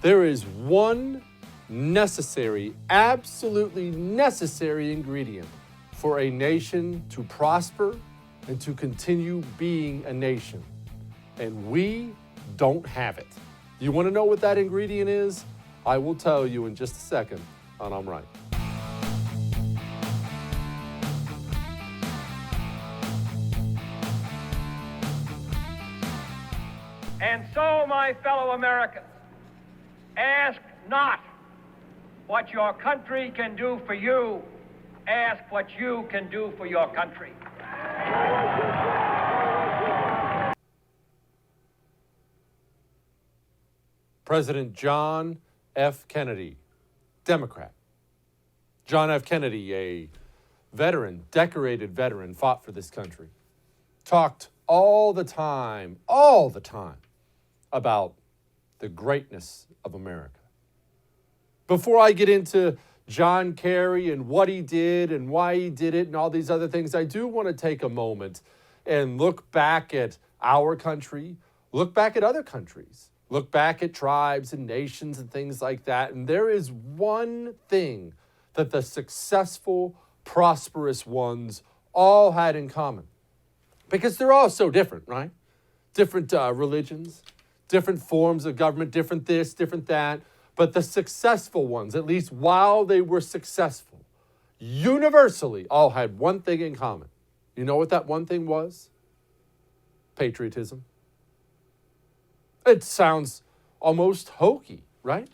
There is one necessary, absolutely necessary ingredient for a nation to prosper and to continue being a nation. And we don't have it. You want to know what that ingredient is? I will tell you in just a second on I'm Right. And so, my fellow Americans, ask not what your country can do for you, ask what you can do for your country. President John F. Kennedy, Democrat. John F. Kennedy, a veteran, decorated veteran, fought for this country. Talked all the time about the greatness of America. Before I get into John Kerry and what he did and why he did it and all these other things, I do want to take a moment and look back at our country, look back at other countries, look back at tribes and nations and things like that. And there is one thing that the successful, prosperous ones all had in common. Because they're all so different, right? Different religions, different forms of government, different this, different that. But the successful ones, at least while they were successful, universally all had one thing in common. You know what that one thing was? Patriotism. It sounds almost hokey, right?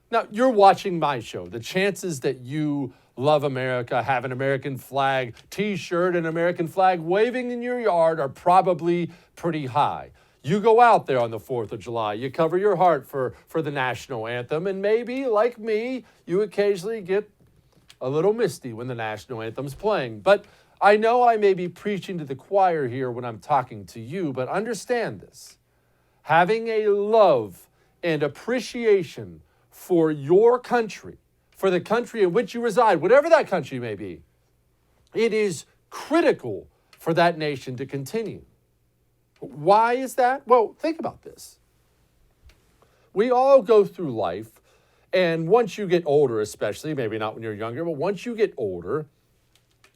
Now, you're watching my show. The chances that you love America, have an American flag T-shirt, an American flag waving in your yard are probably pretty high. You go out there on the 4th of July, you cover your heart for the national anthem, and maybe, like me, you occasionally get a little misty when the national anthem's playing. But I know I may be preaching to the choir here when I'm talking to you, but understand this. Having a love and appreciation for your country, for the country in which you reside, whatever that country may be, it is critical for that nation to continue. Why is that? Well, think about this. We all go through life, and once you get older especially, maybe not when you're younger, but once you get older,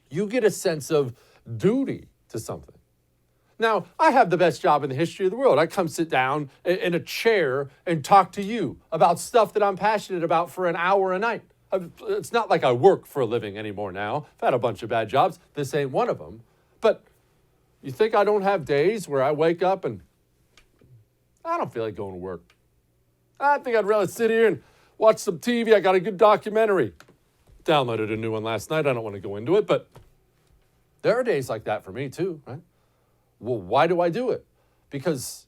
you get a sense of duty to something. Now, I have the best job in the history of the world. I come sit down in a chair and talk to you about stuff that I'm passionate about for an hour a night. It's not like I work for a living anymore now. I've had a bunch of bad jobs. This ain't one of them. But you think I don't have days where I wake up and I don't feel like going to work. I think I'd rather sit here and watch some TV. I got a good documentary. Downloaded a new one last night. I don't want to go into it, but there are days like that for me too, right? Well, why do I do it? Because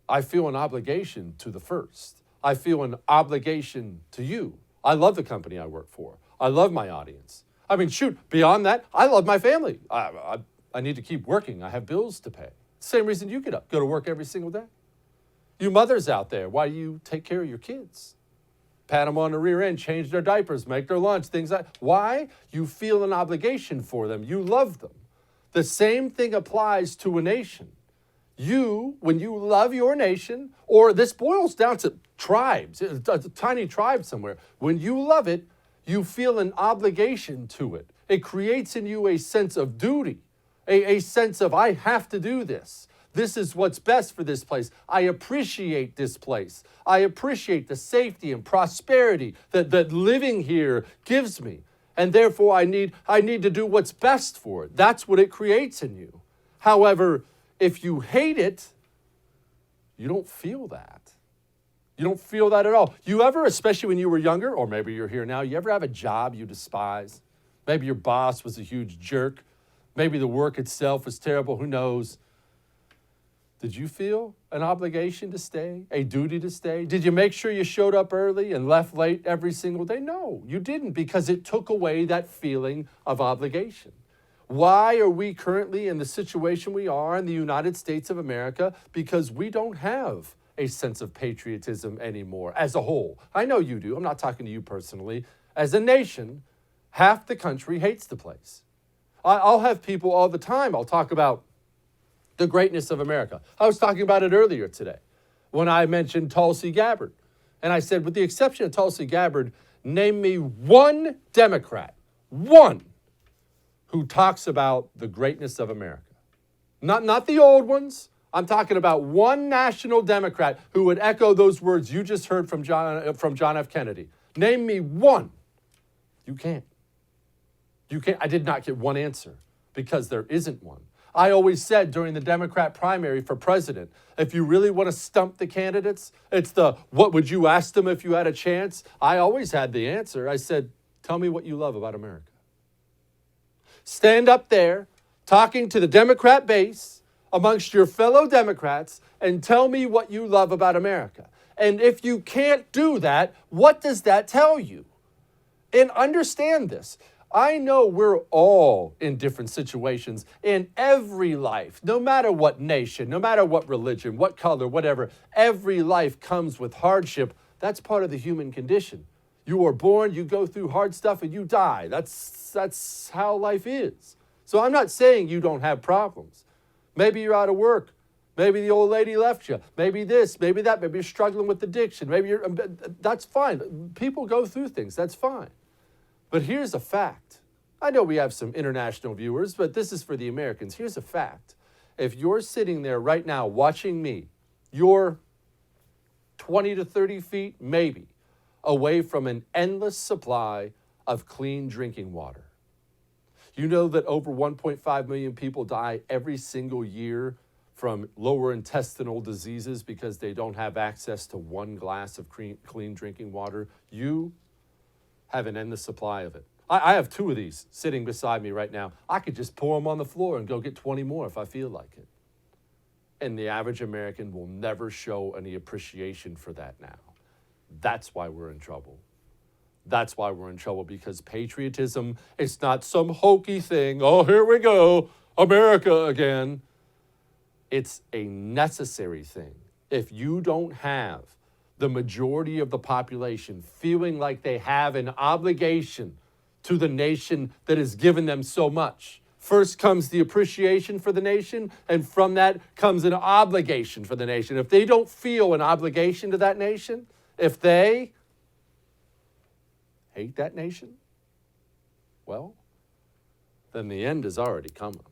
I feel an obligation to the first. I feel an obligation to you. I love the company I work for. I love my audience. I mean, shoot, beyond that, I love my family. I need to keep working. I have bills to pay. Same reason you get up, go to work every single day. You mothers out there, why do you take care of your kids? Pat them on the rear end, change their diapers, make their lunch, things like that. Why? You feel an obligation for them. You love them. The same thing applies to a nation. You, when you love your nation, or this boils down to tribes, a tiny tribe somewhere, when you love it, you feel an obligation to it. It creates in you a sense of duty, a sense of, I have to do this. This is what's best for this place. I appreciate this place. I appreciate the safety and prosperity that living here gives me. And therefore, I need to do what's best for it. That's what it creates in you. However, if you hate it, you don't feel that. You don't feel that at all. You ever, especially when you were younger, or maybe you're here now, you ever have a job you despise? Maybe your boss was a huge jerk. Maybe the work itself was terrible. Who knows? Did you feel an obligation to stay, a duty to stay? Did you make sure you showed up early and left late every single day? No, you didn't, because it took away that feeling of obligation. Why are we currently in the situation we are in the United States of America? Because we don't have a sense of patriotism anymore as a whole. I know you do. I'm not talking to you personally. As a nation, half the country hates the place. I'll have people all the time. I'll talk about the greatness of America. I was talking about it earlier today when I mentioned Tulsi Gabbard And I said, with the exception of Tulsi Gabbard, name me one Democrat, one, who talks about the greatness of America. Not the old ones. I'm talking about one national Democrat who would echo those words you just heard from John F. Kennedy. Name me one. You can't. You can't. I did not get one answer because there isn't one. I always said during the Democrat primary for president, if you really want to stump the candidates, it's the what would you ask them if you had a chance? I always had the answer. I said, tell me what you love about America. Stand up there talking to the Democrat base amongst your fellow Democrats and tell me what you love about America. And if you can't do that, what does that tell you? And understand this. I know we're all in different situations in every life, no matter what nation, no matter what religion, what color, whatever. Every life comes with hardship. That's part of the human condition. You are born, you go through hard stuff, and you die. That's how life is. So I'm not saying you don't have problems. Maybe you're out of work. Maybe the old lady left you. Maybe this, maybe that. Maybe you're struggling with addiction. That's fine. People go through things. That's fine. But here's a fact. I know we have some international viewers, but this is for the Americans. Here's a fact. If you're sitting there right now watching me, you're 20 to 30 feet, maybe, away from an endless supply of clean drinking water. You know that over 1.5 million people die every single year from lower intestinal diseases because they don't have access to one glass of clean drinking water? You have an endless supply of it. I have 2 of these sitting beside me right now. I could just pour them on the floor and go get 20 more if I feel like it. And the average American will never show any appreciation for that now. That's why we're in trouble. That's why we're in trouble, because patriotism is not some hokey thing. Oh, here we go, America again. It's a necessary thing. If you don't have the majority of the population feeling like they have an obligation to the nation that has given them so much, first comes the appreciation for the nation, and from that comes an obligation for the nation. If they don't feel an obligation to that nation, if they hate that nation, well, then the end is already coming.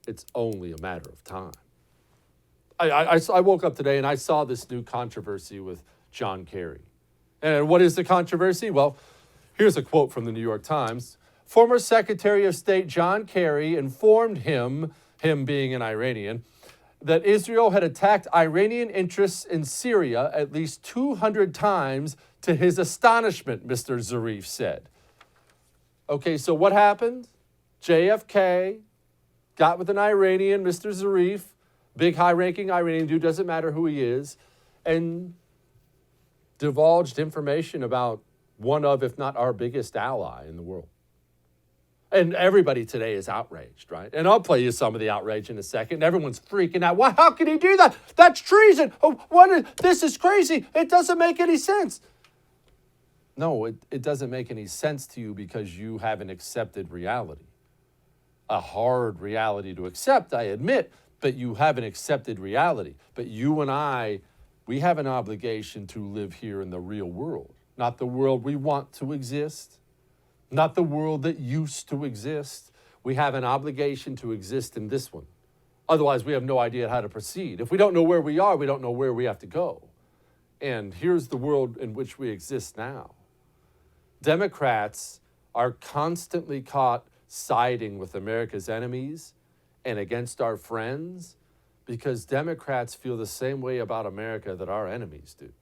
It's only a matter of time. I woke up today and I saw this new controversy with John Kerry. And what is the controversy? Well, here's a quote from the New York Times. Former Secretary of State John Kerry informed him being an Iranian, that Israel had attacked Iranian interests in Syria at least 200 times, to his astonishment, Mr. Zarif said. Okay, so what happened? JFK got with an Iranian, Mr. Zarif, big high-ranking Iranian dude, doesn't matter who he is, and divulged information about one of, if not our biggest ally in the world. And everybody today is outraged, right? And I'll play you some of the outrage in a second. Everyone's freaking out. Why? How can he do that? That's treason. Oh, this is crazy. It doesn't make any sense. No, it doesn't make any sense to you because you haven't accepted reality. A hard reality to accept, I admit, but you haven't accepted reality. But you and I, we have an obligation to live here in the real world, not the world we want to exist, not the world that used to exist. We have an obligation to exist in this one. Otherwise, we have no idea how to proceed. If we don't know where we are, we don't know where we have to go. And here's the world in which we exist now. Democrats are constantly caught siding with America's enemies and against our friends because Democrats feel the same way about America that our enemies do.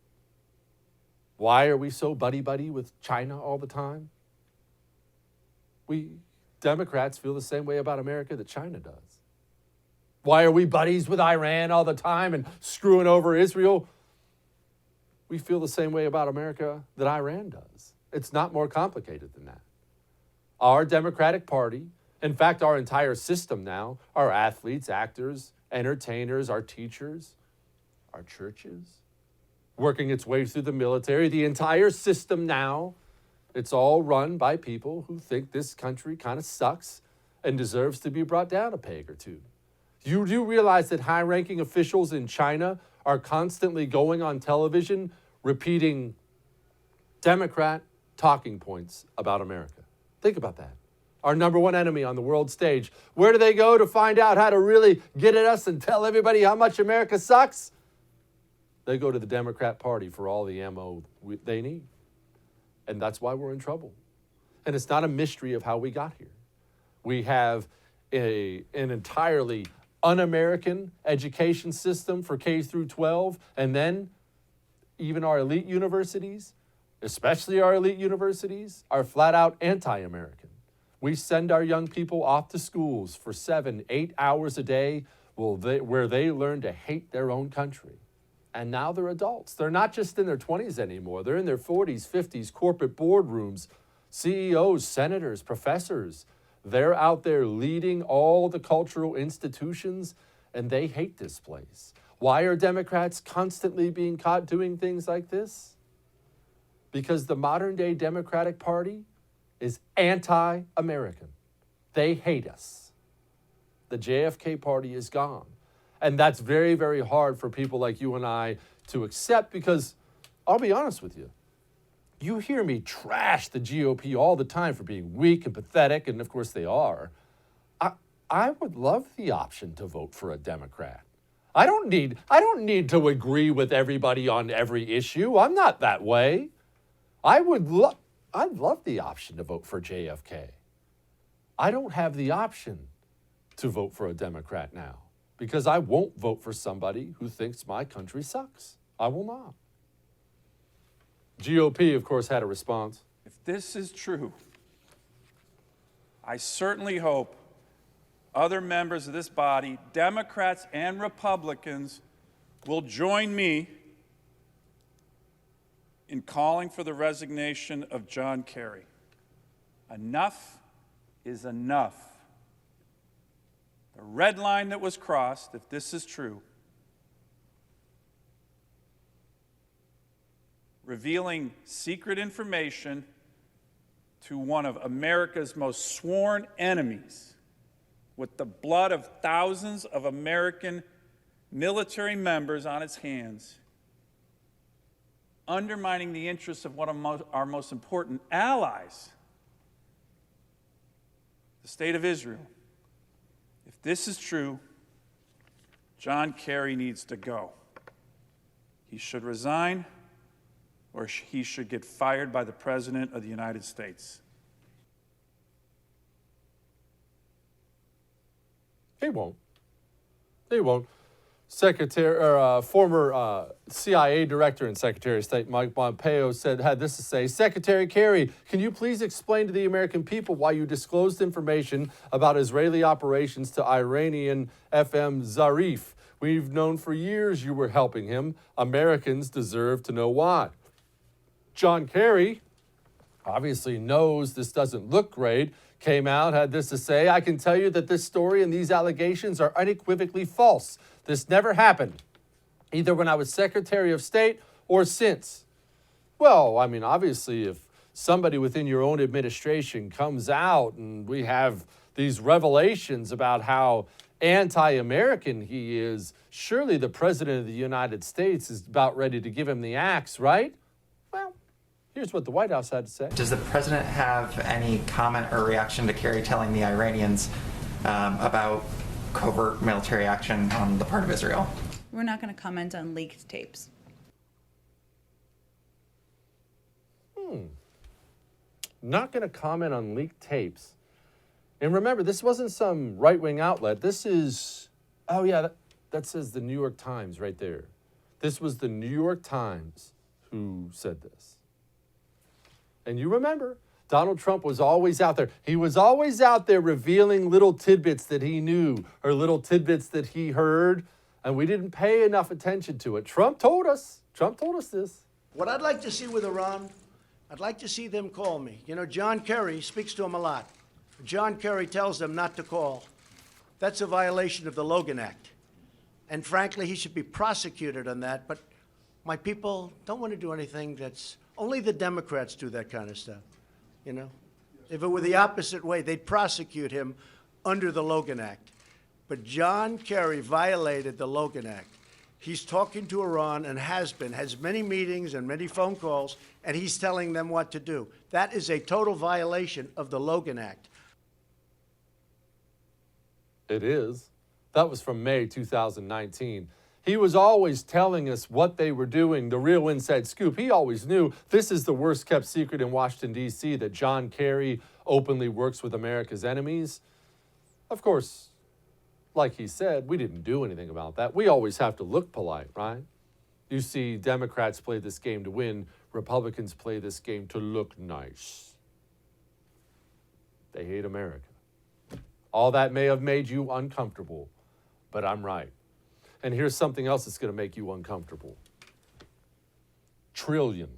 Why are we so buddy-buddy with China all the time? We Democrats feel the same way about America that China does. Why are we buddies with Iran all the time and screwing over Israel? We feel the same way about America that Iran does. It's not more complicated than that. Our Democratic Party, in fact, our entire system now, our athletes, actors, entertainers, our teachers, our churches, working its way through the military, the entire system now, it's all run by people who think this country kind of sucks and deserves to be brought down a peg or two. You do realize that high-ranking officials in China are constantly going on television repeating Democrat talking points about America. Think about that. Our number one enemy on the world stage. Where do they go to find out how to really get at us and tell everybody how much America sucks? They go to the Democrat Party for all the ammo they need. And that's why we're in trouble. And it's not a mystery of how we got here. We have an entirely un-American education system for K through 12, and then even our elite universities, especially our elite universities, are flat out anti-American. We send our young people off to schools for 7-8 hours a day where they learn to hate their own country. And now they're adults. They're not just in their 20s anymore. They're in their 40s, 50s, corporate boardrooms, CEOs, senators, professors. They're out there leading all the cultural institutions, and they hate this place. Why are Democrats constantly being caught doing things like this? Because the modern-day Democratic Party is anti-American. They hate us. The JFK Party is gone. And that's very, very hard for people like you and I to accept because, I'll be honest with you, you hear me trash the GOP all the time for being weak and pathetic, and of course they are. I would love the option to vote for a Democrat. I don't need to agree with everybody on every issue. I'm not that way. I'd love the option to vote for JFK. I don't have the option to vote for a Democrat now because I won't vote for somebody who thinks my country sucks. I will not. GOP, of course, had a response. If this is true, I certainly hope other members of this body, Democrats and Republicans, will join me in calling for the resignation of John Kerry. Enough is enough. The red line that was crossed, if this is true, revealing secret information to one of America's most sworn enemies with the blood of thousands of American military members on its hands, undermining the interests of one of our most important allies, the State of Israel. If this is true, John Kerry needs to go. He should resign, or he should get fired by the President of the United States. He won't. He won't. Former CIA Director and Secretary of State Mike Pompeo had this to say: Secretary Kerry, can you please explain to the American people why you disclosed information about Israeli operations to Iranian FM Zarif? We've known for years you were helping him. Americans deserve to know why. John Kerry obviously knows this doesn't look great, came out, had this to say: I can tell you that this story and these allegations are unequivocally false. This never happened, either when I was Secretary of State or since. Well, I mean, obviously, if somebody within your own administration comes out and we have these revelations about how anti-American he is, surely the President of the United States is about ready to give him the axe, right? Well, here's what the White House had to say. Does the president have any comment or reaction to Kerry telling the Iranians about covert military action on the part of Israel? We're not going to comment on leaked tapes. Not going to comment on leaked tapes. And remember, this wasn't some right-wing outlet. This is, oh yeah, that says the New York Times right there. This was the New York Times who said this. And you remember, Donald Trump was always out there. He was always out there revealing little tidbits that he knew or little tidbits that he heard, and we didn't pay enough attention to it. Trump told us this. What I'd like to see with Iran, I'd like to see them call me. You know, John Kerry speaks to them a lot. John Kerry tells them not to call. That's a violation of the Logan Act. And frankly, he should be prosecuted on that. But my people don't want to do anything that's, only the Democrats do that kind of stuff, you know? If it were the opposite way, they'd prosecute him under the Logan Act. But John Kerry violated the Logan Act. He's talking to Iran and has many meetings and many phone calls, and he's telling them what to do. That is a total violation of the Logan Act. It is. That was from May 2019. He was always telling us what they were doing, the real inside scoop. He always knew this is the worst kept secret in Washington, D.C., that John Kerry openly works with America's enemies. Of course, like he said, we didn't do anything about that. We always have to look polite, right? You see, Democrats play this game to win. Republicans play this game to look nice. They hate America. All that may have made you uncomfortable, but I'm right. And here's something else that's going to make you uncomfortable. Trillions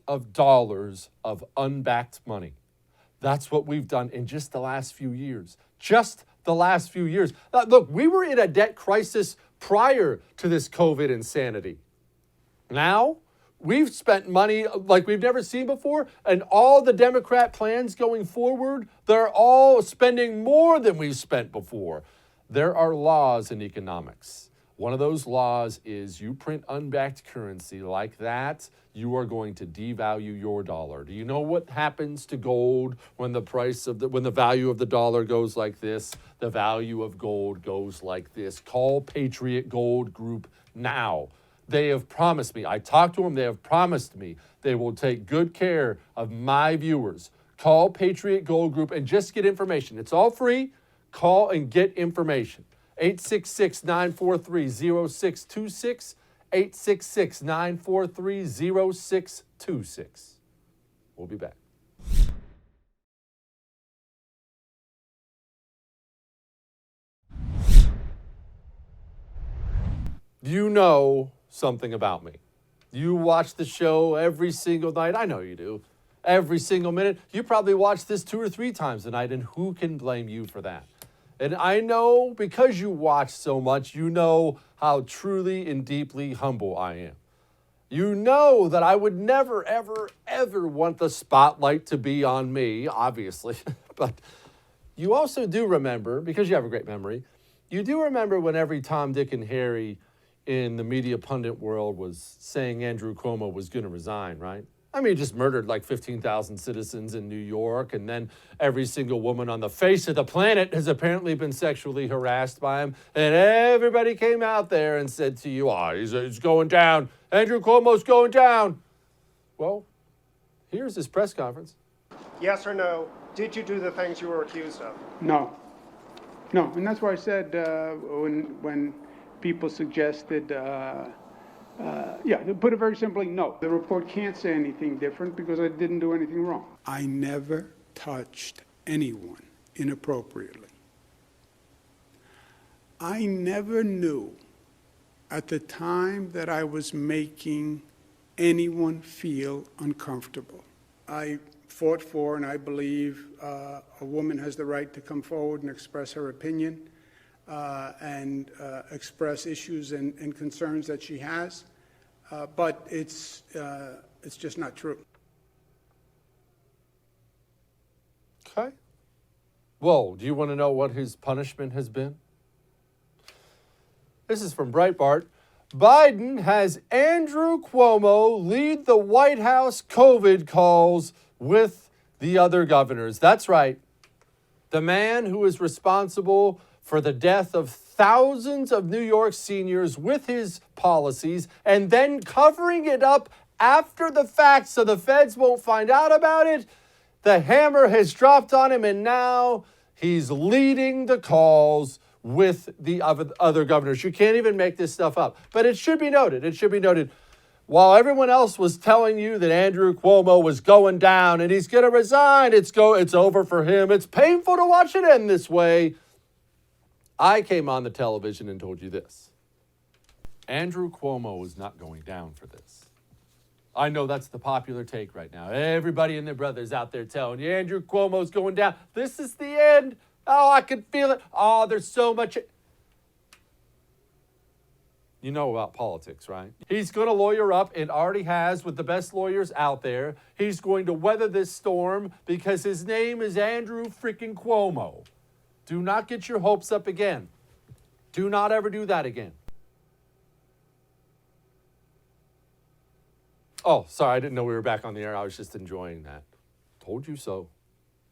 of dollars of unbacked money. That's what we've done in just the last few years. Just the last few years. Look, we were in a debt crisis prior to this COVID insanity. Now, we've spent money like we've never seen before, and all the Democrat plans going forward, they're all spending more than we've spent before. There are laws in economics. One of those laws is you print unbacked currency like that, you are going to devalue your dollar. Do you know what happens to gold when the value of the dollar goes like this? The value of gold goes like this. Call Patriot Gold Group now. They have promised me. I talked to them. They have promised me they will take good care of my viewers. Call Patriot Gold Group and just get information. It's all free. Call and get information. 866-943-0626. 866-943-0626. We'll be back. You know something about me. You watch the show every single night. I know you do. Every single minute. You probably watch this 2 or 3 times a night, and who can blame you for that? And I know because you watch so much, you know how truly and deeply humble I am. You know that I would never, ever, ever want the spotlight to be on me, obviously. But you also do remember, because you have a great memory, you do remember when every Tom, Dick, and Harry in the media pundit world was saying Andrew Cuomo was going to resign, right? I mean, he just murdered like 15,000 citizens in New York, and then every single woman on the face of the planet has apparently been sexually harassed by him, and everybody came out there and said to you, he's going down. Andrew Cuomo's going down. Well, here's his press conference. Yes or no, did you do the things you were accused of? No, and that's why I said when people suggested, to put it very simply, no. The report can't say anything different because I didn't do anything wrong. I never touched anyone inappropriately. I never knew at the time that I was making anyone feel uncomfortable. I fought for, and I believe a woman has the right to come forward and express her opinion and express issues and concerns that she has. But it's just not true. Okay. Well, do you want to know what his punishment has been? This is from Breitbart. Biden has Andrew Cuomo lead the White House COVID calls with the other governors. That's right. The man who is responsible for the death of thousands of New York seniors with his policies and then covering it up after the fact so the feds won't find out about it. The hammer has dropped on him, and now he's leading the calls with the other governors. You can't even make this stuff up. But it should be noted, while everyone else was telling you that Andrew Cuomo was going down and he's going to resign, it's over for him, it's painful to watch it end this way, I came on the television and told you this. Andrew Cuomo is not going down for this. I know that's the popular take right now. Everybody and their brothers out there telling you Andrew Cuomo's going down. This is the end. Oh, I can feel it. Oh, there's so much. You know about politics, right? He's going to lawyer up and already has with the best lawyers out there. He's going to weather this storm because his name is Andrew freaking Cuomo. Do not get your hopes up again. Do not ever do that again. Oh, sorry, I didn't know we were back on the air. I was just enjoying that. Told you so.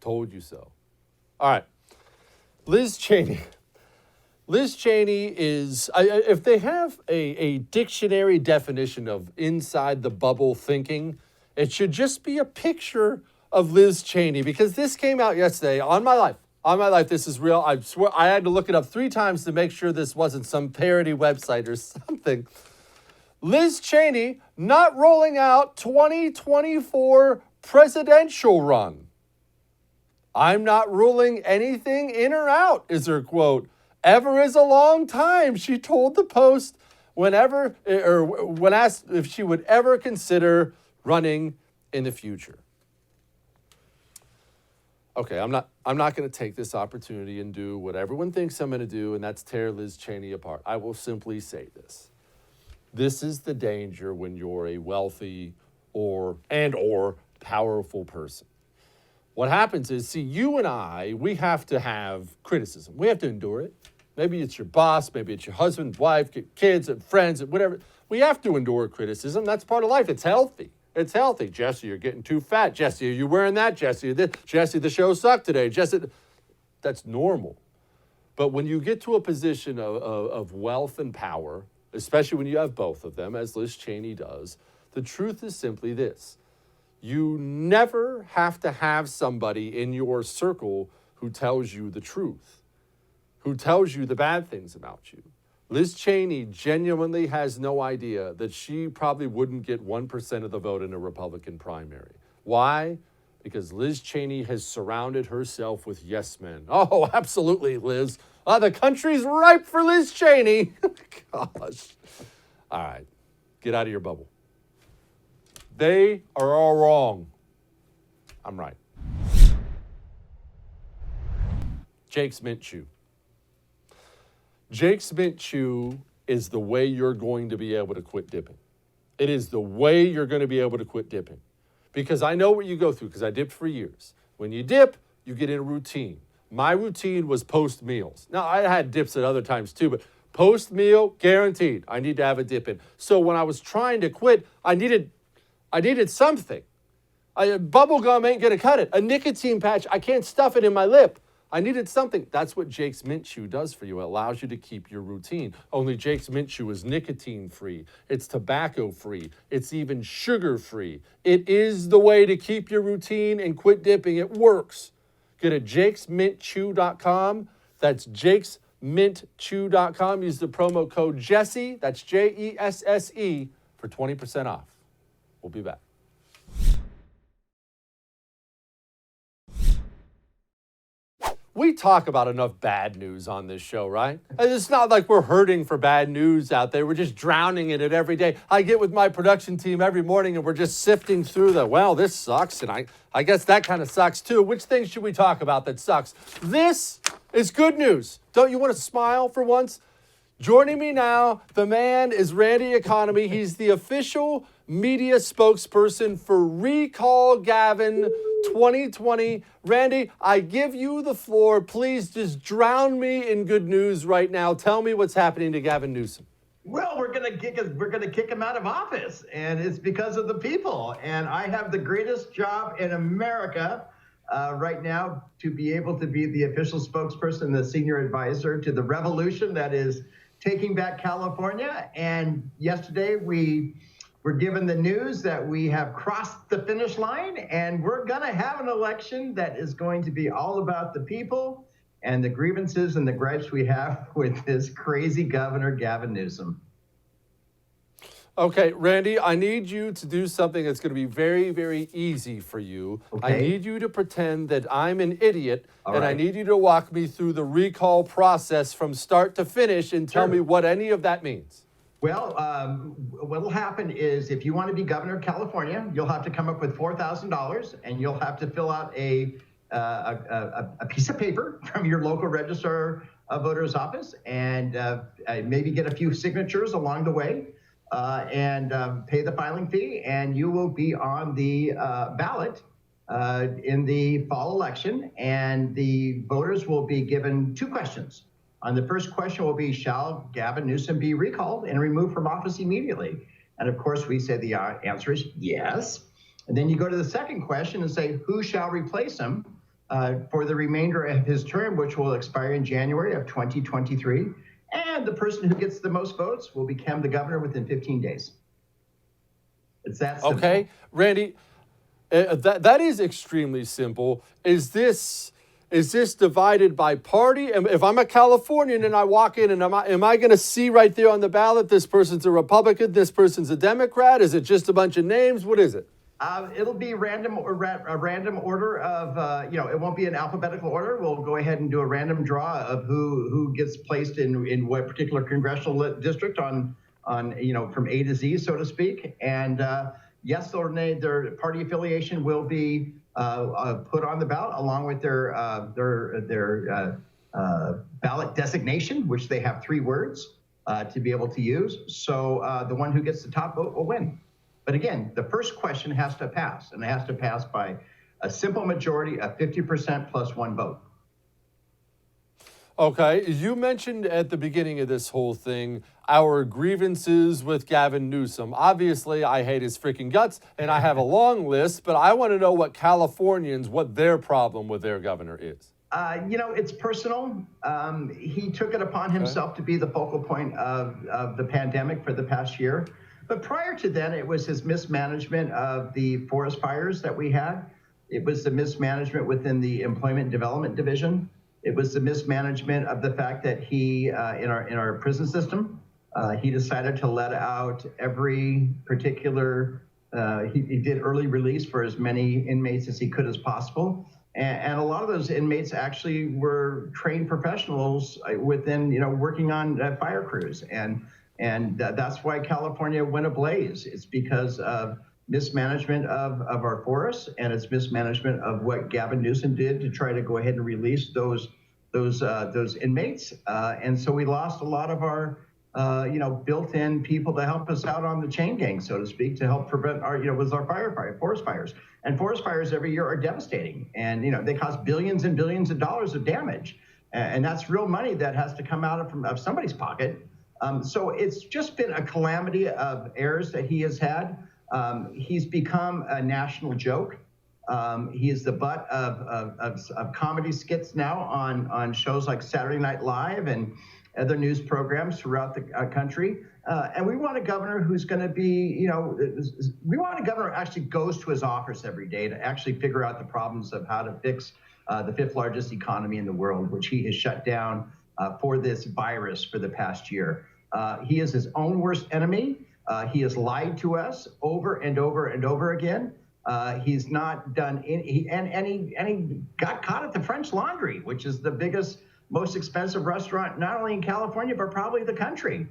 Told you so. All right. Liz Cheney. Liz Cheney is, if they have a dictionary definition of inside the bubble thinking, it should just be a picture of Liz Cheney, because this came out yesterday on my life. On my life, this is real. I swear I had to look it up 3 times to make sure this wasn't some parody website or something. Liz Cheney not rolling out 2024 presidential run. I'm not ruling anything in or out, is her quote. Ever is a long time, she told the Post when asked if she would ever consider running in the future. Okay, I'm not going to take this opportunity and do what everyone thinks I'm going to do, and that's tear Liz Cheney apart. I will simply say this. This is the danger when you're a wealthy or powerful person. What happens is, see, you and I, we have to have criticism. We have to endure it. Maybe it's your boss, maybe it's your husband, wife, kids, and friends, and whatever. We have to endure criticism. That's part of life. It's healthy. It's healthy. Jesse, you're getting too fat. Jesse, are you wearing that? Jesse, Jesse, the show sucked today. Jesse, that's normal. But when you get to a position of wealth and power, especially when you have both of them, as Liz Cheney does, the truth is simply this. You never have to have somebody in your circle who tells you the truth, who tells you the bad things about you. Liz Cheney genuinely has no idea that she probably wouldn't get 1% of the vote in a Republican primary. Why? Because Liz Cheney has surrounded herself with yes men. Oh, absolutely, Liz. The country's ripe for Liz Cheney. Gosh. All right, get out of your bubble. They are all wrong. I'm right. Jake's Mint Chew. Jake's Mint Chew is the way you're going to be able to quit dipping. It is the way you're going to be able to quit dipping. Because I know what you go through, because I dipped for years. When you dip, you get in a routine. My routine was post-meals. Now, I had dips at other times too, but post-meal, guaranteed, I need to have a dip in. So when I was trying to quit, I needed something. Bubble gum ain't going to cut it. A nicotine patch, I can't stuff it in my lip. I needed something. That's what Jake's Mint Chew does for you. It allows you to keep your routine. Only Jake's Mint Chew is nicotine-free. It's tobacco-free. It's even sugar-free. It is the way to keep your routine and quit dipping. It works. Go to jakesmintchew.com. That's jakesmintchew.com. Use the promo code Jesse, that's Jesse, for 20% off. We'll be back. We talk about enough bad news on this show, right? It's not like we're hurting for bad news out there. We're just drowning in it every day. I get with my production team every morning and we're just sifting through this sucks, and I guess that kind of sucks too. Which things should we talk about that sucks? This is good news. Don't you want to smile for once? Joining me now, the man is Randy Economy. He's the official media spokesperson for Recall Gavin 2020. Randy, I give you the floor. Please just drown me in good news right now. Tell me what's happening to Gavin Newsom. Well, we're gonna kick him out of office, and it's because of the people. And I have the greatest job in America right now to be able to be the official spokesperson, the senior advisor to the revolution that is taking back California. And yesterday we were given the news that we have crossed the finish line, and we're going to have an election that is going to be all about the people and the grievances and the gripes we have with this crazy Governor Gavin Newsom. Okay, Randy, I need you to do something that's going to be very, very easy for you. Okay. I need you to pretend that I'm an idiot, and I need you to walk me through the recall process from start to finish and tell me what any of that means. Well, what will happen is if you want to be governor of California, you'll have to come up with $4,000, and you'll have to fill out a piece of paper from your local register of voters office, and maybe get a few signatures along the way. And pay the filing fee, and you will be on the ballot in the fall election. And the voters will be given 2 questions The first question will be, shall Gavin Newsom be recalled and removed from office immediately? And of course, we say the answer is yes. And then you go to the second question and say, who shall replace him for the remainder of his term, which will expire in January of 2023. And the person who gets the most votes will become the governor within 15 days. It's that simple. Okay, Randy, that is extremely simple. Is this divided by party? And if I'm a Californian and I walk in, and am I going to see right there on the ballot, this person's a Republican, this person's a Democrat? Is it just a bunch of names? What is it? It'll be a random order of, it won't be an alphabetical order. We'll go ahead and do a random draw of who gets placed in what particular congressional district on from A to Z, so to speak. And yes or nay, their party affiliation will be put on the ballot along with their ballot designation, which they have 3 words to be able to use. So the one who gets the top vote will win. But again, the first question has to pass, and it has to pass by a simple majority of 50% plus 1 vote. Okay, you mentioned at the beginning of this whole thing our grievances with Gavin Newsom. Obviously, I hate his freaking guts, and I have a long list, but I want to know what Californians, what their problem with their governor is. It's personal. He took it upon himself to be the focal point of the pandemic for the past year. But prior to then, it was his mismanagement of the forest fires that we had. It was the mismanagement within the Employment Development Division. It was the mismanagement of the fact that he, in our prison system, he decided to let out every particular, he did early release for as many inmates as he could as possible. And a lot of those inmates actually were trained professionals within, working on fire crews. And that's why California went ablaze. It's because of mismanagement of our forests, and it's mismanagement of what Gavin Newsom did to try to go ahead and release those inmates. And so we lost a lot of our, built-in people to help us out on the chain gang, so to speak, to help prevent our, was our forest fires. And forest fires every year are devastating, and they cost billions and billions of dollars of damage, and that's real money that has to come out of somebody's pocket. So it's just been a calamity of errors that he has had. He's become a national joke. He is the butt of comedy skits now on shows like Saturday Night Live and other news programs throughout the country. And we want a governor who's going to be, we want a governor who actually goes to his office every day to actually figure out the problems of how to fix the 5th largest economy in the world, which he has shut down for this virus for the past year. He is his own worst enemy. He has lied to us over and over and over again. He's not done any, and he got caught at the French Laundry, which is the biggest, most expensive restaurant, not only in California, but probably the country.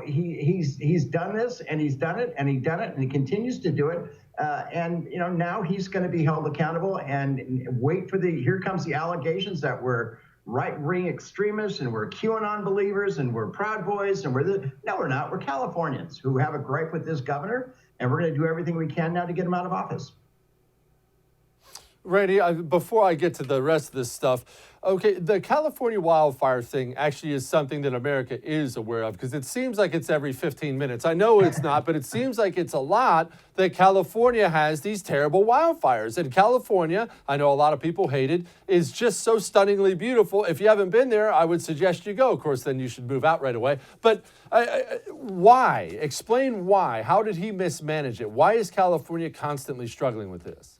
He's done this, and he's done it, and he continues to do it. And now he's going to be held accountable, and wait for here comes the allegations that we're right-wing extremists, and we're QAnon believers, and we're Proud Boys, and no, we're not. We're Californians who have a gripe with this governor, and we're going to do everything we can now to get him out of office. Randy, before I get to the rest of this stuff, okay, the California wildfire thing actually is something that America is aware of, because it seems like it's every 15 minutes. I know it's not, but it seems like it's a lot that California has these terrible wildfires. And California, I know a lot of people hate it, is just so stunningly beautiful. If you haven't been there, I would suggest you go. Of course, then you should move out right away. But why? Explain why. How did he mismanage it? Why is California constantly struggling with this?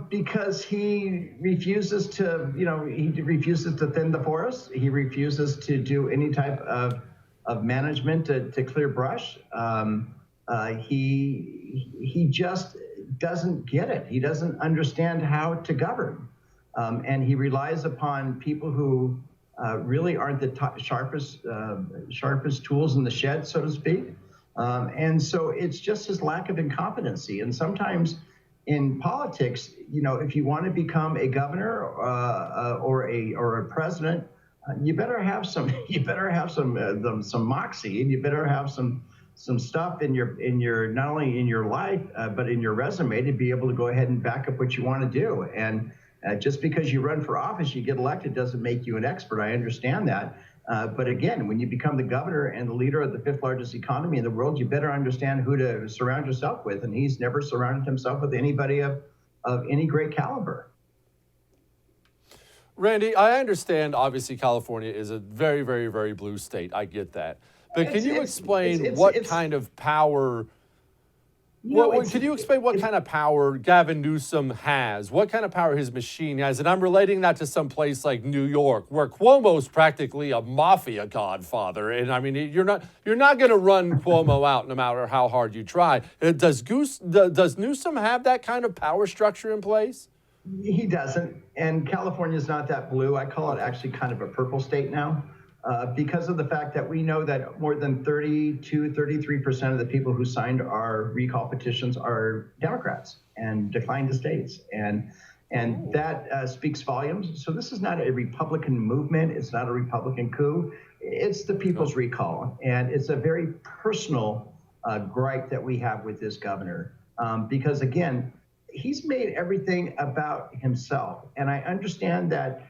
Because he refuses to, he refuses to thin the forest. He refuses to do any type of management to clear brush. He just doesn't get it. He doesn't understand how to govern. And he relies upon people who really aren't the sharpest tools in the shed, so to speak. And so it's just his lack of incompetency. And sometimes in politics, if you want to become a governor or a president, you better have some moxie, and you better have some stuff in your not only in your life but in your resume to be able to go ahead and back up what you want to do. And Just because you run for office, you get elected, doesn't make you an expert. I understand that. But again, when you become the governor and the leader of the fifth largest economy in the world, you better understand who to surround yourself with. And he's never surrounded himself with anybody of any great caliber. Randy, I understand, obviously, California is a very, very, very blue state. I get that. But can you explain what kind of power... Can you explain what kind of power Gavin Newsom has? What kind of power his machine has? And I'm relating that to some place like New York, where Cuomo's practically a mafia godfather. And I mean, you're not going to run Cuomo out no matter how hard you try. Does Newsom have that kind of power structure in place? He doesn't. And California's not that blue. I call it actually kind of a purple state now. Because of the fact that we know that more than 33% of the people who signed our recall petitions are Democrats and declined the states. And that speaks volumes. So this is not a Republican movement. It's not a Republican coup. It's the people's recall. And it's a very personal gripe that we have with this governor. Because, again, he's made everything about himself. And I understand that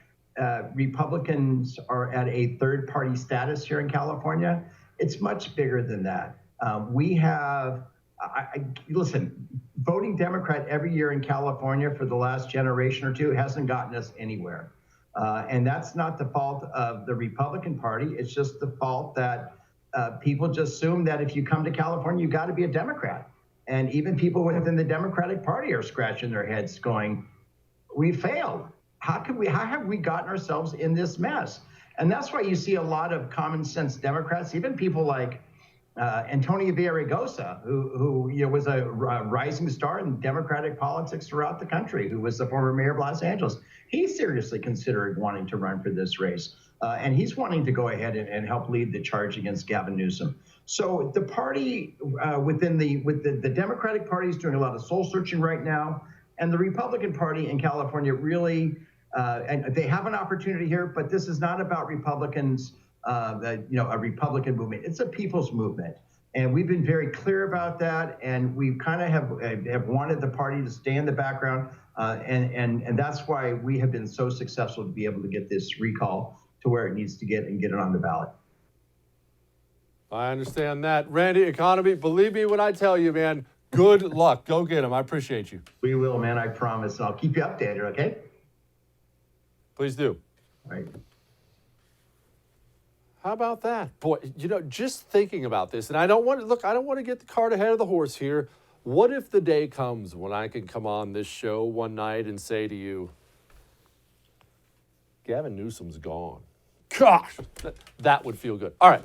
Republicans are at a third-party status here in California. It's much bigger than that. We have, listen, voting Democrat every year in California for the last generation or two hasn't gotten us anywhere. And that's not the fault of the Republican Party. It's just the fault that people just assume that if you come to California, you got to be a Democrat. And even people within the Democratic Party are scratching their heads going, we failed. How have we gotten ourselves in this mess? And that's why you see a lot of common sense Democrats, even people like Antonio Villaraigosa, who was a rising star in Democratic politics throughout the country, who was the former mayor of Los Angeles. He's seriously considering wanting to run for this race. And he's wanting to go ahead and help lead the charge against Gavin Newsom. So the party with the Democratic Party is doing a lot of soul searching right now. And the Republican Party in California really, and they have an opportunity here, but this is not about Republicans, a Republican movement. It's a people's movement. And we've been very clear about that. And we kind of have wanted the party to stay in the background. And that's why we have been so successful to be able to get this recall to where it needs to get and get it on the ballot. I understand that. Randy, economy, believe me when I tell you, man, good luck. Go get him. I appreciate you. We will, man. I promise. I'll keep you updated, okay? Please do. All right. How about that? Boy, just thinking about this, and I don't want to get the cart ahead of the horse here. What if the day comes when I can come on this show one night and say to you, Gavin Newsom's gone? Gosh, that would feel good. All right.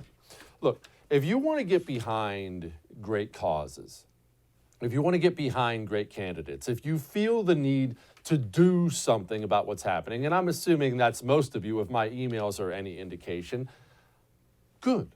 Look, if you want to get behind great causes, if you want to get behind great candidates, if you feel the need to do something about what's happening, and I'm assuming that's most of you if my emails are any indication, good.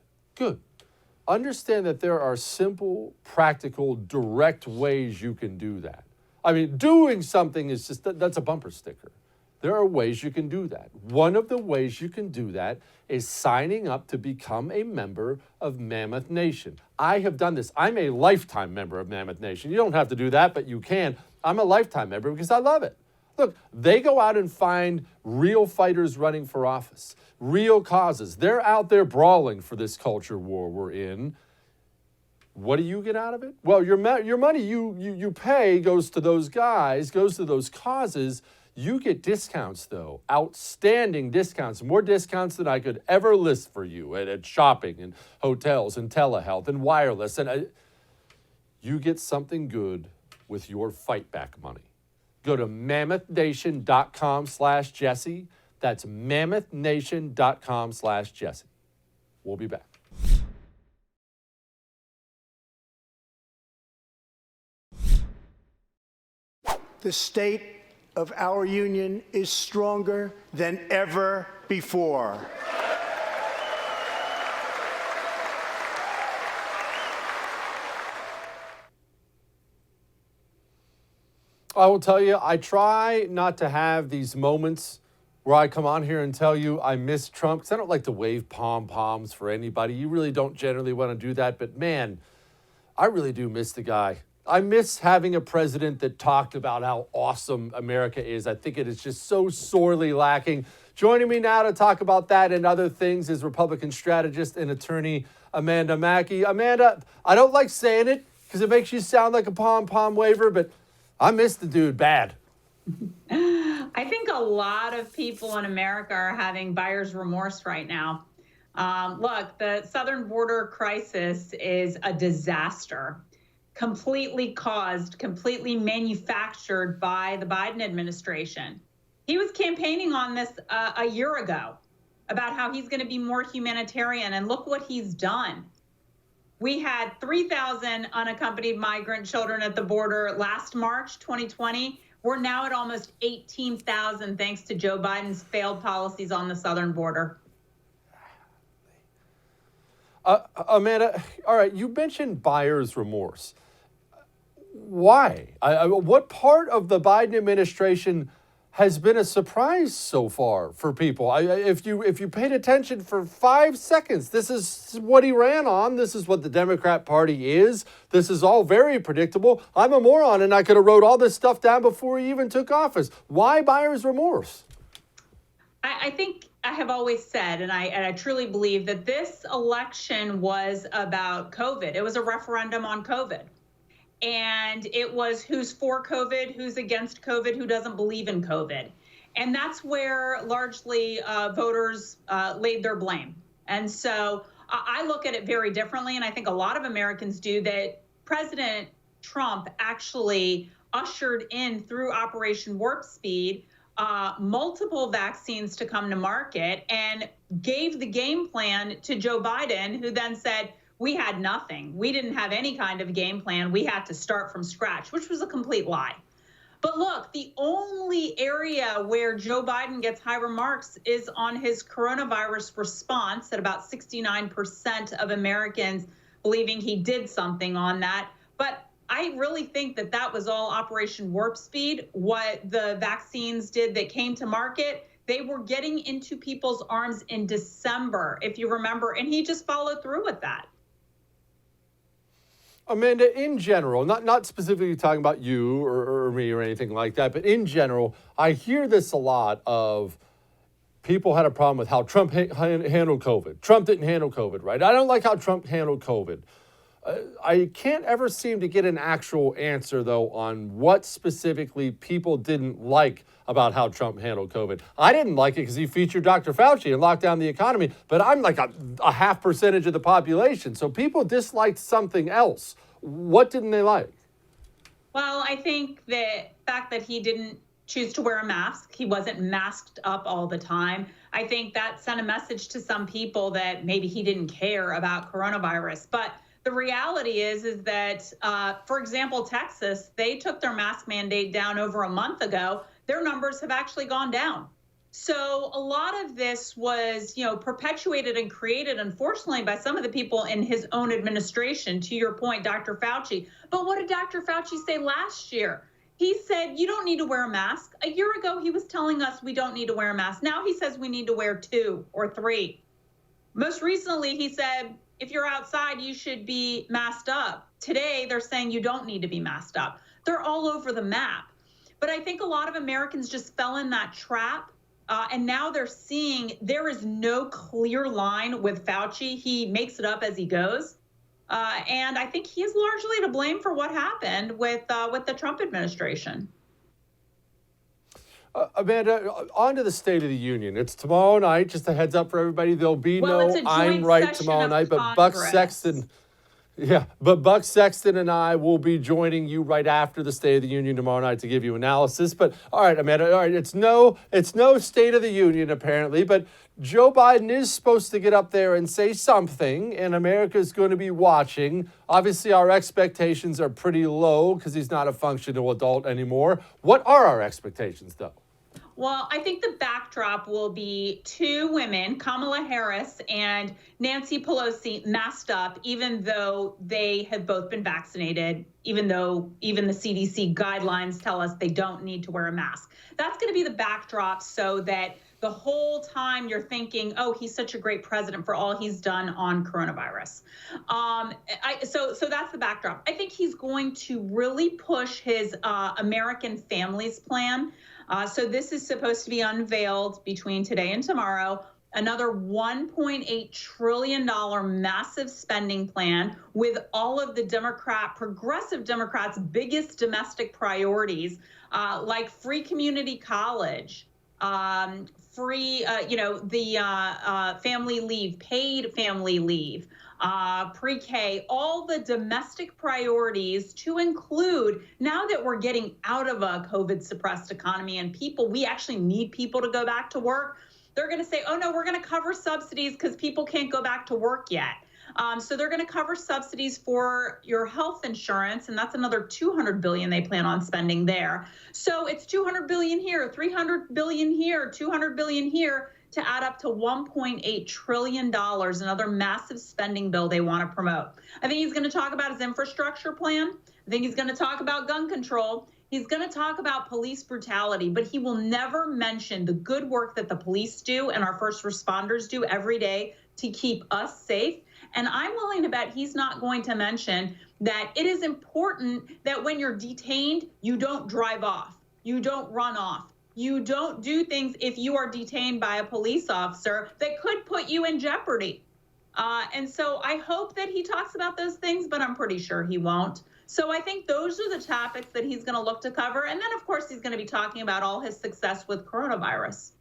Understand that there are simple, practical, direct ways you can do that. I mean, doing something is just, that's a bumper sticker. There are ways you can do that. One of the ways you can do that is signing up to become a member of Mammoth Nation. I have done this. I'm a lifetime member of Mammoth Nation. You don't have to do that, but you can. I'm a lifetime member because I love it. Look, they go out and find real fighters running for office, real causes. They're out there brawling for this culture war we're in. What do you get out of it? Well, your money you pay goes to those guys, goes to those causes. You get discounts, though, outstanding discounts, more discounts than I could ever list for you at shopping and hotels and telehealth and wireless. And you get something good with your fight back money. Go to mammothnation.com/Jesse. That's mammothnation.com/Jesse. We'll be back. The state of our union is stronger than ever before. I will tell you, I try not to have these moments where I come on here and tell you I miss Trump, because I don't like to wave pom-poms for anybody. You really don't generally want to do that, but man, I really do miss the guy. I miss having a president that talked about how awesome America is. I think it is just so sorely lacking. Joining me now to talk about that and other things is Republican strategist and attorney Amanda Makki. Amanda, I don't like saying it because it makes you sound like a pom-pom waver, but I miss the dude bad. I think a lot of people in America are having buyer's remorse right now. Look, the southern border crisis is a disaster, completely caused, completely manufactured by the Biden administration. He was campaigning on this a year ago about how he's going to be more humanitarian, and look what he's done. We had 3,000 unaccompanied migrant children at the border last March 2020. We're now at almost 18,000 thanks to Joe Biden's failed policies on the southern border. Amanda, all right, you mentioned buyer's remorse. Why? What part of the Biden administration has been a surprise so far for people? If you paid attention for 5 seconds, this is what he ran on. This is what the Democrat Party is. This is all very predictable. I'm a moron, and I could have wrote all this stuff down before he even took office. Why buyer's remorse? I think I have always said, and I truly believe that this election was about COVID. It was a referendum on COVID. And it was who's for COVID, who's against COVID, who doesn't believe in COVID. And that's where largely voters laid their blame. And so I look at it very differently, and I think a lot of Americans do, that President Trump actually ushered in through Operation Warp Speed multiple vaccines to come to market and gave the game plan to Joe Biden, who then said, we had nothing. We didn't have any kind of game plan. We had to start from scratch, which was a complete lie. But look, the only area where Joe Biden gets high remarks is on his coronavirus response, at about 69% of Americans believing he did something on that. But I really think that that was all Operation Warp Speed. What the vaccines did that came to market, they were getting into people's arms in December, if you remember, and he just followed through with that. Amanda, in general, not specifically talking about you or me or anything like that, but in general, I hear this a lot of people had a problem with how Trump handled COVID. Trump didn't handle COVID, right? I don't like how Trump handled COVID. I can't ever seem to get an actual answer, though, on what specifically people didn't like about how Trump handled COVID. I didn't like it because he featured Dr. Fauci and locked down the economy, but I'm like a 0.5% of the population. So people disliked something else. What didn't they like? Well, I think the fact that he didn't choose to wear a mask, he wasn't masked up all the time. I think that sent a message to some people that maybe he didn't care about coronavirus. But the reality is that, for example, Texas, they took their mask mandate down over a month ago. Their numbers have actually gone down. So a lot of this was, perpetuated and created, unfortunately, by some of the people in his own administration. To your point, Dr. Fauci. But what did Dr. Fauci say last year? He said, you don't need to wear a mask. A year ago, he was telling us we don't need to wear a mask. Now he says we need to wear 2 or 3. Most recently, he said, if you're outside, you should be masked up. Today, they're saying you don't need to be masked up. They're all over the map. But I think a lot of Americans just fell in that trap. And now they're seeing there is no clear line with Fauci. He makes it up as he goes. And I think he's largely to blame for what happened with the Trump administration. Amanda, on to the State of the Union. It's tomorrow night. Just a heads up for everybody. There'll be no I'm right tomorrow night, but Buck Sexton. Yeah, but Buck Sexton and I will be joining you right after the State of the Union tomorrow night to give you analysis. But all right, Amanda, all right, it's no State of the Union apparently, but Joe Biden is supposed to get up there and say something, and America's going to be watching. Obviously, our expectations are pretty low because he's not a functional adult anymore. What are our expectations, though? Well, I think the backdrop will be 2 women, Kamala Harris and Nancy Pelosi, masked up, even though they have both been vaccinated, even though even the CDC guidelines tell us they don't need to wear a mask. That's going to be the backdrop so that the whole time you're thinking, oh, he's such a great president for all he's done on coronavirus. So that's the backdrop. I think he's going to really push his American Families Plan. So this is supposed to be unveiled between today and tomorrow. Another $1.8 trillion massive spending plan with all of the progressive Democrats' biggest domestic priorities, like free community college, free, family leave, paid family leave, pre-K, all the domestic priorities to include, now that we're getting out of a COVID-suppressed economy and we actually need people to go back to work, they're going to say, oh, no, we're going to cover subsidies because people can't go back to work yet. So they're going to cover subsidies for your health insurance, and that's another $200 billion they plan on spending there. So it's $200 billion here, $300 billion here, $200 billion here, to add up to $1.8 trillion, another massive spending bill they want to promote. I think he's going to talk about his infrastructure plan. I think he's going to talk about gun control. He's going to talk about police brutality, but he will never mention the good work that the police do and our first responders do every day to keep us safe. And I'm willing to bet he's not going to mention that it is important that when you're detained, you don't drive off, you don't run off, you don't do things if you are detained by a police officer that could put you in jeopardy. And so I hope that he talks about those things, but I'm pretty sure he won't. So I think those are the topics that he's going to look to cover. And then, of course, he's going to be talking about all his success with coronavirus.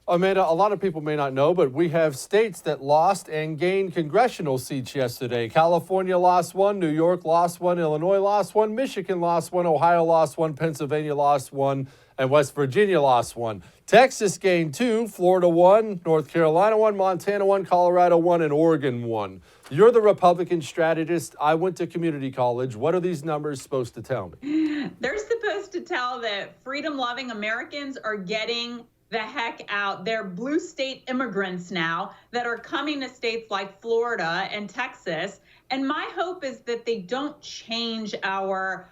Amanda, a lot of people may not know, but we have states that lost and gained congressional seats yesterday. California lost one, New York lost one, Illinois lost one, Michigan lost one, Ohio lost one, Pennsylvania lost one, and West Virginia lost one. Texas gained two, Florida one, North Carolina one, Montana one, Colorado one, and Oregon one. You're the Republican strategist. I went to community college. What are these numbers supposed to tell me? They're supposed to tell that freedom-loving Americans are getting the heck out. They're blue state immigrants now that are coming to states like Florida and Texas. And my hope is that they don't change our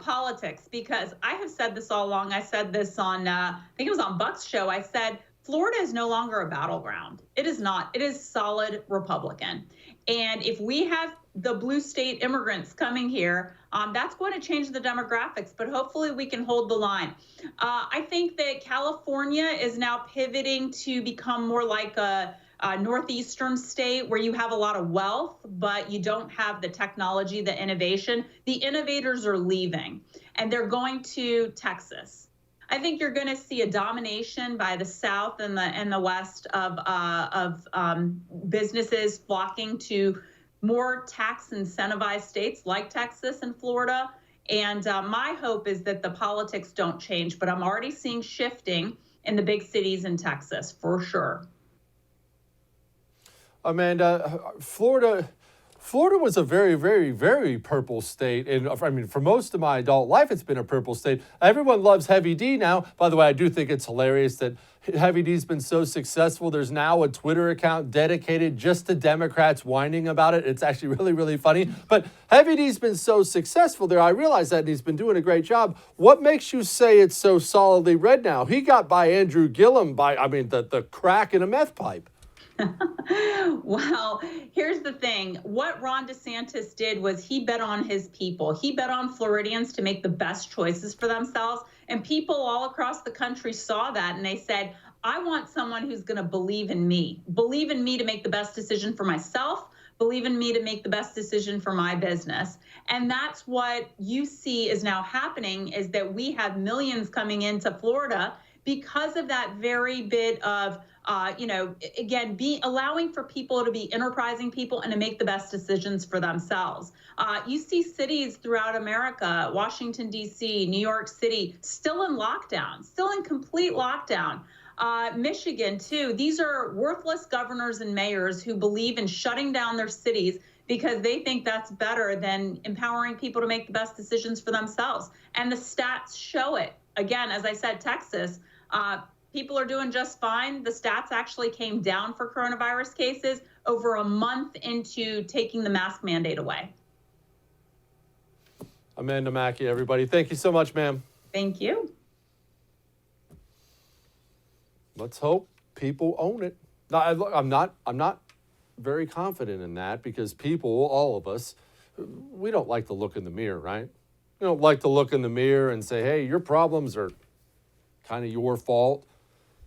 politics, because I have said this all along. I said this on, I think it was on Buck's show. I said, Florida is no longer a battleground. It is not. It is solid Republican. And if we have the blue state immigrants coming here, that's going to change the demographics, but hopefully we can hold the line. I think that California is now pivoting to become more like a northeastern state where you have a lot of wealth, but you don't have the technology, the innovation. The innovators are leaving, and they're going to Texas. I think you're going to see a domination by the South and the West of businesses flocking to more tax incentivized states like Texas and Florida. And my hope is that the politics don't change, but I'm already seeing shifting in the big cities in Texas for sure. Amanda, Florida was a very, very, very purple state. And I mean, for most of my adult life, it's been a purple state. Everyone loves Heavy D now. By the way, I do think it's hilarious that Heavy D's been so successful. There's now a Twitter account dedicated just to Democrats whining about it. It's actually really, really funny. But Heavy D's been so successful there. I realize that, and he's been doing a great job. What makes you say it's so solidly red now? He got by Andrew Gillum by, the crack in a meth pipe. Well, here's the thing. What Ron DeSantis did was he bet on his people. He bet on Floridians to make the best choices for themselves. And people all across the country saw that, and they said, I want someone who's going to believe in me to make the best decision for myself, believe in me to make the best decision for my business. And that's what you see is now happening, is that we have millions coming into Florida because of that very bit of allowing for people to be enterprising people and to make the best decisions for themselves. You see cities throughout America, Washington, D.C., New York City, still in lockdown, still in complete lockdown. Michigan, too. These are worthless governors and mayors who believe in shutting down their cities because they think that's better than empowering people to make the best decisions for themselves. And the stats show it. Again, as I said, Texas, people are doing just fine. The stats actually came down for coronavirus cases over a month into taking the mask mandate away. Amanda Makki, everybody. Thank you so much, ma'am. Thank you. let's hope people own it. Now, I'm not very confident in that because people, all of us, we don't like to look in the mirror, right? We don't like to look in the mirror and say, hey, your problems are kind of your fault.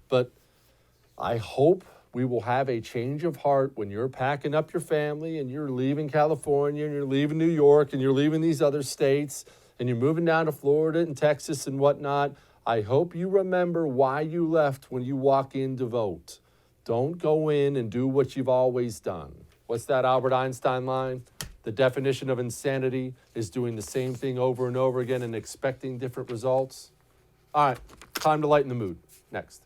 But I hope we will have a change of heart when you're packing up your family and you're leaving California and you're leaving New York and you're leaving these other states and you're moving down to Florida and Texas and whatnot. I hope you remember why you left when you walk in to vote. Don't go in and do what you've always done. What's that Albert Einstein line? The definition of insanity is doing the same thing over and over again and expecting different results. All right, time to lighten the mood. Next.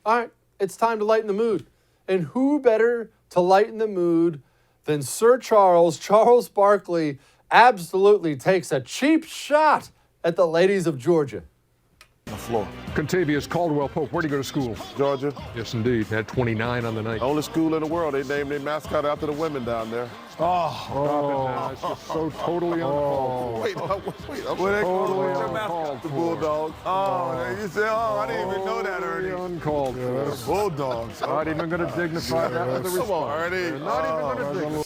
All right, it's time to lighten the mood. And who better to lighten the mood than Sir Charles Barkley absolutely takes a cheap shot at the ladies of Georgia. The floor. Contavious Caldwell Pope, where'd he go to school? Georgia. Yes, indeed. Had 29 on the night. Only school in the world. They named their mascot after the women down there. It's just so totally uncalled for. Wait. What they call their mascot? The Bulldogs. You said, I didn't even know that, Ernie. Uncalled for. Bulldogs. Not even going to dignify that with a response. Come on, Ernie. Not even going to dignify.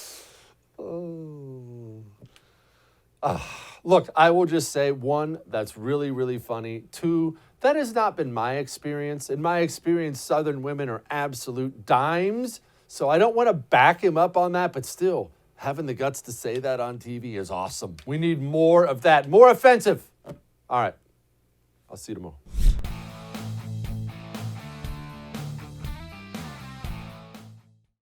Look, I will just say, one, that's really, really funny. Two, that has not been my experience. In my experience, Southern women are absolute dimes. So I don't want to back him up on that, but still, having the guts to say that on TV is awesome. We need more of that, more offensive. All right, I'll see you tomorrow.